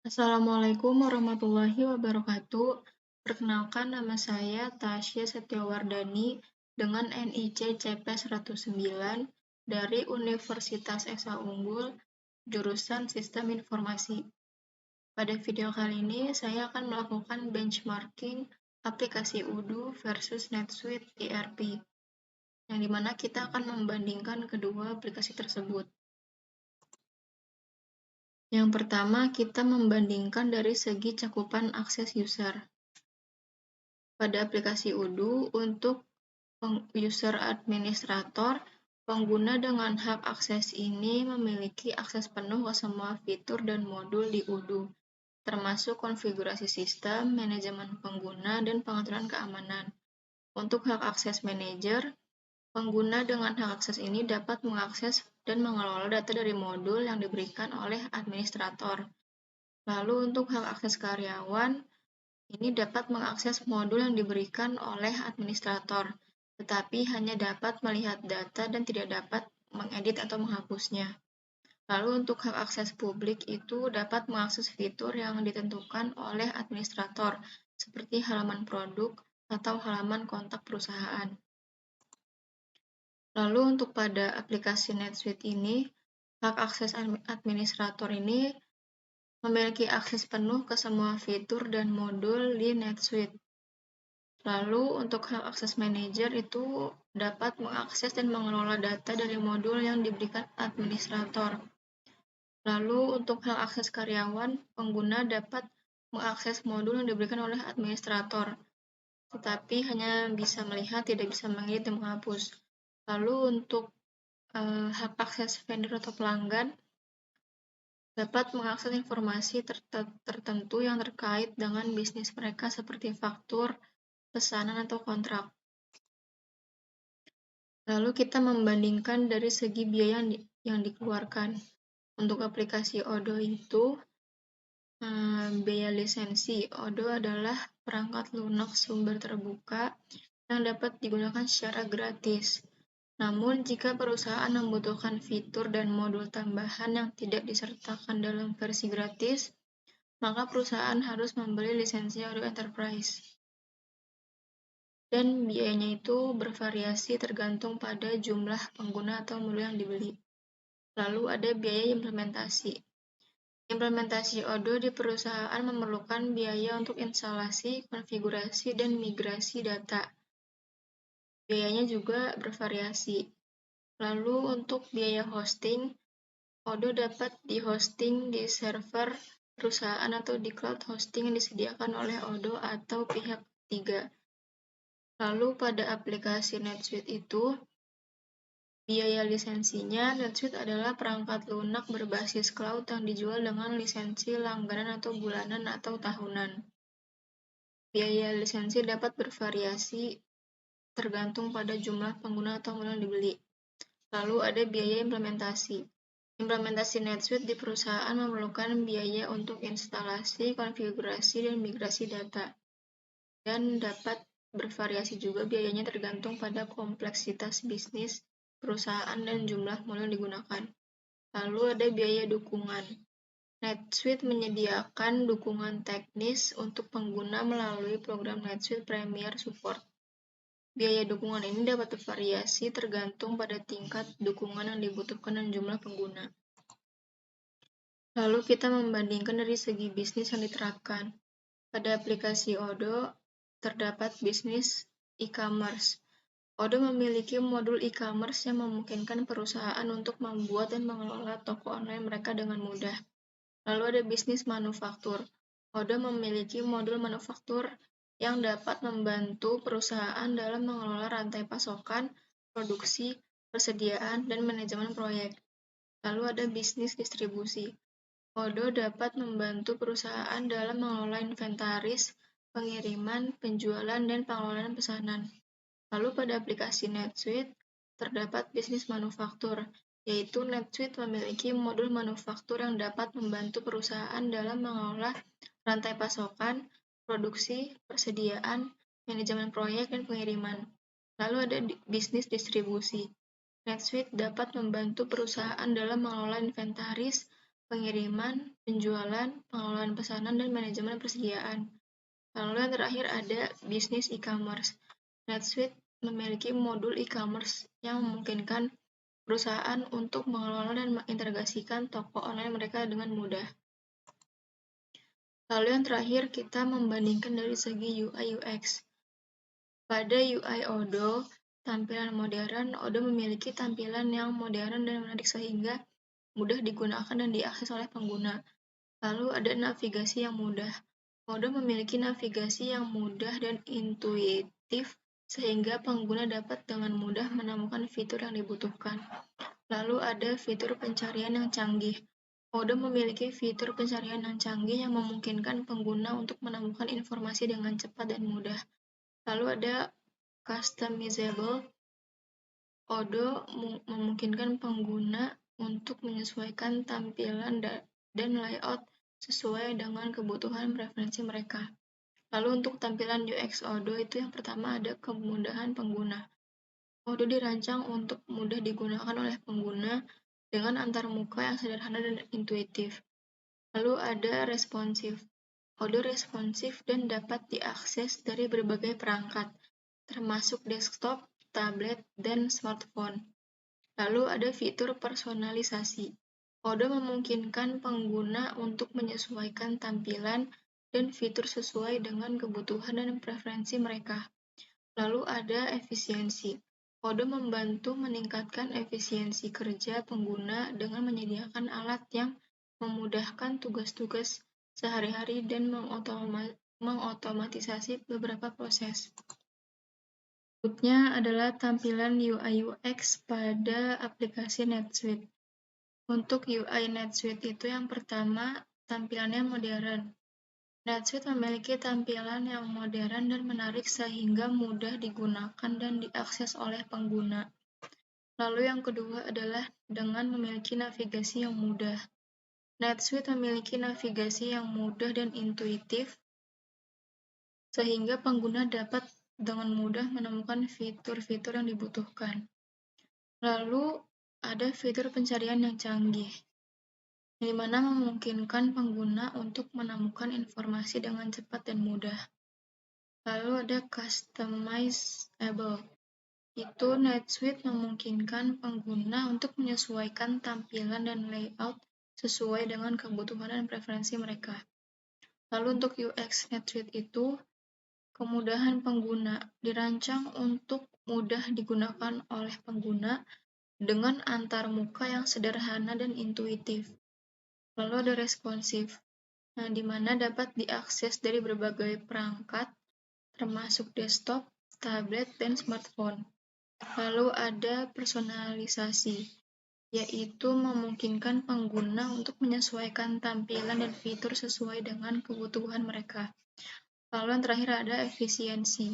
Assalamualaikum warahmatullahi wabarakatuh. Perkenalkan, nama saya Tasya Setiawardani dengan NIC CP 109 dari Universitas Esa Unggul, jurusan Sistem Informasi. Pada video kali ini, saya akan melakukan benchmarking aplikasi Odoo versus NetSuite ERP, yang dimana kita akan membandingkan kedua aplikasi tersebut. Yang pertama, kita membandingkan dari segi cakupan akses user. Pada aplikasi Odoo, untuk user administrator, pengguna dengan hak akses ini memiliki akses penuh ke semua fitur dan modul di Odoo, termasuk konfigurasi sistem, manajemen pengguna, dan pengaturan keamanan. Untuk hak akses manager, pengguna dengan hak akses ini dapat mengakses dan mengelola data dari modul yang diberikan oleh administrator. Lalu untuk hak akses karyawan, ini dapat mengakses modul yang diberikan oleh administrator, tetapi hanya dapat melihat data dan tidak dapat mengedit atau menghapusnya. Lalu untuk hak akses publik itu dapat mengakses fitur yang ditentukan oleh administrator, seperti halaman produk atau halaman kontak perusahaan. Lalu untuk pada aplikasi NetSuite ini, hak akses administrator ini memiliki akses penuh ke semua fitur dan modul di NetSuite. Lalu untuk hak akses manager itu dapat mengakses dan mengelola data dari modul yang diberikan administrator. Lalu untuk hak akses karyawan, pengguna dapat mengakses modul yang diberikan oleh administrator, tetapi hanya bisa melihat, tidak bisa mengedit dan menghapus. Lalu untuk hak akses vendor atau pelanggan, dapat mengakses informasi tertentu yang terkait dengan bisnis mereka seperti faktur, pesanan, atau kontrak. Lalu kita membandingkan dari segi biaya yang dikeluarkan. Untuk aplikasi Odoo itu, biaya lisensi. Odoo adalah perangkat lunak sumber terbuka yang dapat digunakan secara gratis. Namun, jika perusahaan membutuhkan fitur dan modul tambahan yang tidak disertakan dalam versi gratis, maka perusahaan harus membeli lisensi Odoo Enterprise. Dan biayanya itu bervariasi tergantung pada jumlah pengguna atau modul yang dibeli. Lalu ada biaya implementasi. Implementasi Odoo di perusahaan memerlukan biaya untuk instalasi, konfigurasi, dan migrasi data. Biayanya juga bervariasi. Lalu untuk biaya hosting, Odoo dapat di-hosting di server perusahaan atau di cloud hosting yang disediakan oleh Odoo atau pihak ketiga. Lalu pada aplikasi NetSuite itu, biaya lisensinya, NetSuite adalah perangkat lunak berbasis cloud yang dijual dengan lisensi langganan atau bulanan atau tahunan. Biaya lisensi dapat bervariasi tergantung pada jumlah pengguna atau modul yang dibeli. Lalu ada biaya implementasi. Implementasi NetSuite di perusahaan memerlukan biaya untuk instalasi, konfigurasi, dan migrasi data. Dan dapat bervariasi juga biayanya tergantung pada kompleksitas bisnis perusahaan dan jumlah modul yang digunakan. Lalu ada biaya dukungan. NetSuite menyediakan dukungan teknis untuk pengguna melalui program NetSuite Premier Support. Biaya dukungan ini dapat bervariasi tergantung pada tingkat dukungan yang dibutuhkan dan jumlah pengguna. Lalu kita membandingkan dari segi bisnis yang diterapkan. Pada aplikasi Odoo, terdapat bisnis e-commerce. Odoo memiliki modul e-commerce yang memungkinkan perusahaan untuk membuat dan mengelola toko online mereka dengan mudah. Lalu ada bisnis manufaktur. Odoo memiliki modul manufaktur yang dapat membantu perusahaan dalam mengelola rantai pasokan, produksi, persediaan, dan manajemen proyek. Lalu ada bisnis distribusi. Odoo dapat membantu perusahaan dalam mengelola inventaris, pengiriman, penjualan, dan pengelolaan pesanan. Lalu pada aplikasi NetSuite, terdapat bisnis manufaktur, yaitu NetSuite memiliki modul manufaktur yang dapat membantu perusahaan dalam mengelola rantai pasokan, produksi, persediaan, manajemen proyek, dan pengiriman. Lalu ada bisnis distribusi. NetSuite dapat membantu perusahaan dalam mengelola inventaris, pengiriman, penjualan, pengelolaan pesanan, dan manajemen persediaan. Lalu yang terakhir ada bisnis e-commerce. NetSuite memiliki modul e-commerce yang memungkinkan perusahaan untuk mengelola dan mengintegrasikan toko online mereka dengan mudah. Lalu yang terakhir, kita membandingkan dari segi UI UX. Pada UI Odoo, tampilan modern, Odoo memiliki tampilan yang modern dan menarik sehingga mudah digunakan dan diakses oleh pengguna. Lalu ada navigasi yang mudah. Odoo memiliki navigasi yang mudah dan intuitif sehingga pengguna dapat dengan mudah menemukan fitur yang dibutuhkan. Lalu ada fitur pencarian yang canggih. Odoo memiliki fitur pencarian yang canggih yang memungkinkan pengguna untuk menemukan informasi dengan cepat dan mudah. Lalu ada customizable. Odoo memungkinkan pengguna untuk menyesuaikan tampilan dan layout sesuai dengan kebutuhan preferensi mereka. Lalu untuk tampilan UX Odoo itu yang pertama ada kemudahan pengguna. Odoo dirancang untuk mudah digunakan oleh pengguna dengan antarmuka yang sederhana dan intuitif. Lalu ada responsif. Odoo responsif dan dapat diakses dari berbagai perangkat, termasuk desktop, tablet, dan smartphone. Lalu ada fitur personalisasi. Odoo memungkinkan pengguna untuk menyesuaikan tampilan dan fitur sesuai dengan kebutuhan dan preferensi mereka. Lalu ada efisiensi. Odoo membantu meningkatkan efisiensi kerja pengguna dengan menyediakan alat yang memudahkan tugas-tugas sehari-hari dan mengotomatisasi beberapa proses. Berikutnya adalah tampilan UI UX pada aplikasi NetSuite. Untuk UI NetSuite itu yang pertama, tampilannya modern. NetSuite memiliki tampilan yang modern dan menarik sehingga mudah digunakan dan diakses oleh pengguna. Lalu yang kedua adalah dengan memiliki navigasi yang mudah. NetSuite memiliki navigasi yang mudah dan intuitif sehingga pengguna dapat dengan mudah menemukan fitur-fitur yang dibutuhkan. Lalu ada fitur pencarian yang canggih, di mana memungkinkan pengguna untuk menemukan informasi dengan cepat dan mudah. Lalu ada customizable. Itu NetSuite memungkinkan pengguna untuk menyesuaikan tampilan dan layout sesuai dengan kebutuhan dan preferensi mereka. Lalu untuk UX NetSuite itu kemudahan pengguna, dirancang untuk mudah digunakan oleh pengguna dengan antarmuka yang sederhana dan intuitif. Lalu ada responsif, di mana dapat diakses dari berbagai perangkat, termasuk desktop, tablet, dan smartphone. Lalu ada personalisasi, yaitu memungkinkan pengguna untuk menyesuaikan tampilan dan fitur sesuai dengan kebutuhan mereka. Lalu yang terakhir ada efisiensi,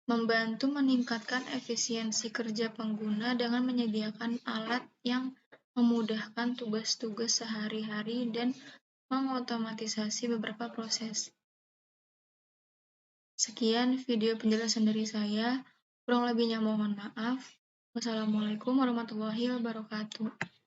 membantu meningkatkan efisiensi kerja pengguna dengan menyediakan alat yang memudahkan tugas-tugas sehari-hari dan mengotomatisasi beberapa proses. Sekian video penjelasan dari saya, kurang lebihnya mohon maaf. Wassalamualaikum warahmatullahi wabarakatuh.